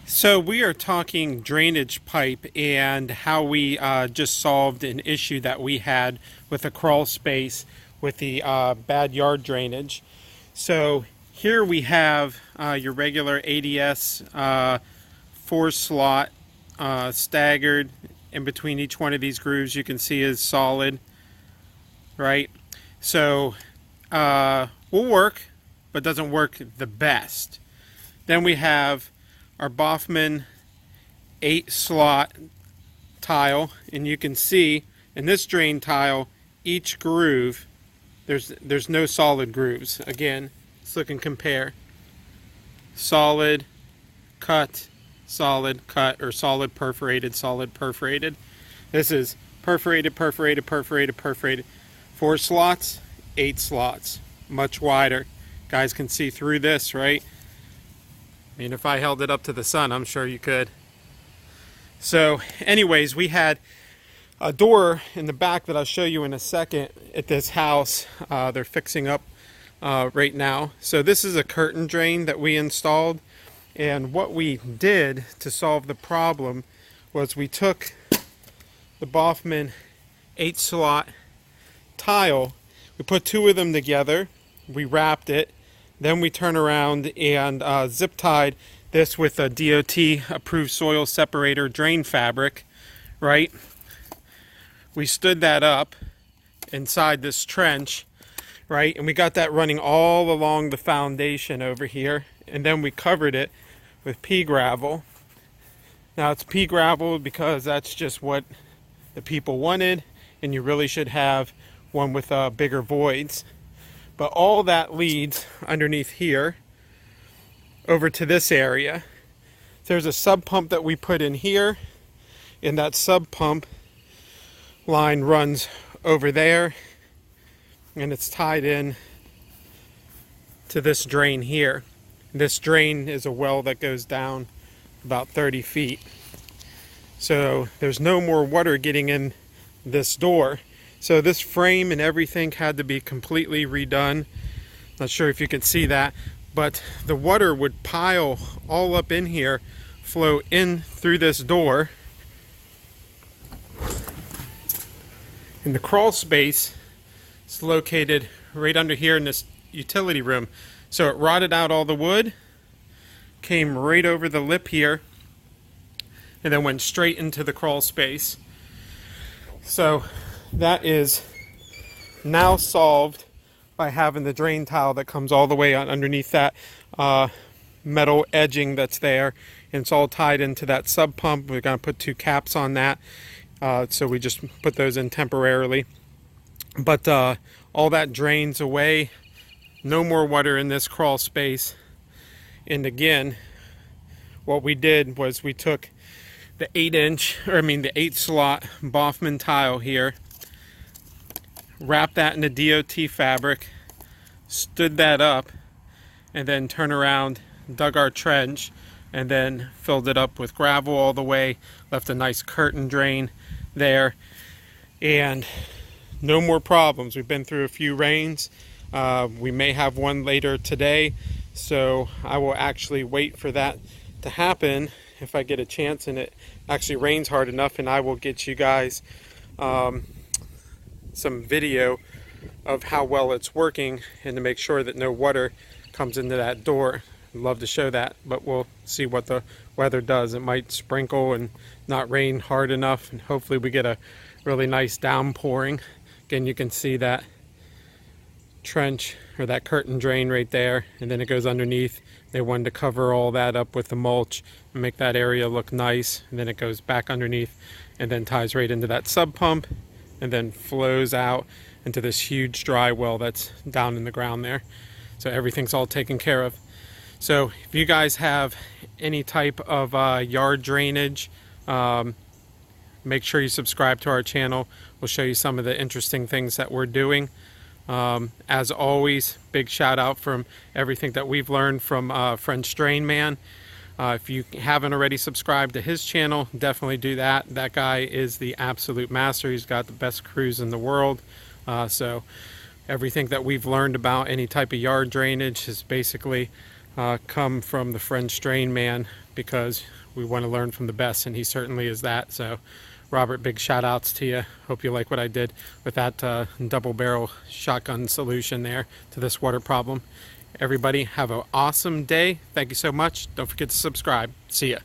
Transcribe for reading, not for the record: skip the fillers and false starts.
So we are talking drainage pipe and how we just solved an issue that we had with a crawl space with the bad yard drainage. So here we have your regular ADS 4 slot staggered. In between each one of these grooves you can see is solid, right? So will work, but doesn't work the best. Then we have our Baughman 8-slot tile, and you can see in this drain tile each groove there's no solid grooves. Again, let's look and compare. Solid, cut, or solid perforated. This is perforated, perforated. 4 slots, 8 slots, much wider. Guys can see through this, right? I mean, if I held it up to the sun, I'm sure you could. So anyways, we had a door in the back that I'll show you in a second at this house. They're fixing up right now. So this is a curtain drain that we installed. And what we did to solve the problem was we took the Baughman 8-slot tile, we put 2 of them together, we wrapped it, then we turn around and zip tied this with a DOT approved soil separator drain fabric, right? We stood that up inside this trench, right? And we got that running all along the foundation over here. And then we covered it with pea gravel. Now it's pea gravel because that's just what the people wanted, and you really should have one with bigger voids. But all that leads underneath here over to this area. There's a sub pump that we put in here, and that sub pump line runs over there, and it's tied in to this drain here. This drain is a well that goes down about 30 feet. So there's no more water getting in this door. So this frame and everything had to be completely redone. Not sure if you can see that, but the water would pile all up in here, flow in through this door. And the crawl space is located right under here in this utility room. So it rotted out all the wood, came right over the lip here, and then went straight into the crawl space. So that is now solved by having the drain tile that comes all the way on underneath that metal edging that's there, and it's all tied into that sub pump. We're going to put 2 caps on that, so we just put those in temporarily. But all that drains away. No more water in this crawl space. And again, what we did was we took the 8-slot Baughman tile here, wrapped that in the DOT fabric, stood that up, and then turned around, dug our trench, and then filled it up with gravel all the way, left a nice curtain drain there, and no more problems. We've been through a few rains. We may have one later today, so I will actually wait for that to happen if I get a chance and it actually rains hard enough, and I will get you guys some video of how well it's working and to make sure that no water comes into that door. I'd love to show that, but we'll see what the weather does. It might sprinkle and not rain hard enough, and hopefully we get a really nice downpouring. Again, you can see that trench or that curtain drain right there, and then it goes underneath. They wanted to cover all that up with the mulch and make that area look nice, and then it goes back underneath and then ties right into that sub pump and then flows out into this huge dry well that's down in the ground there. So everything's all taken care of. So if you guys have any type of yard drainage, make sure you subscribe to our channel. We'll show you some of the interesting things that we're doing. As always, big shout out from everything that we've learned from French Drain Man. If you haven't already subscribed to his channel, definitely do that. That guy is the absolute master. He's got the best crews in the world. So everything that we've learned about any type of yard drainage is basically come from the French Drain Man, because we want to learn from the best, and he certainly is that. So Robert, big shout outs to you. Hope you like what I did with that double barrel shotgun solution there to this water problem. Everybody have an awesome day. Thank you so much. Don't forget to subscribe. See ya.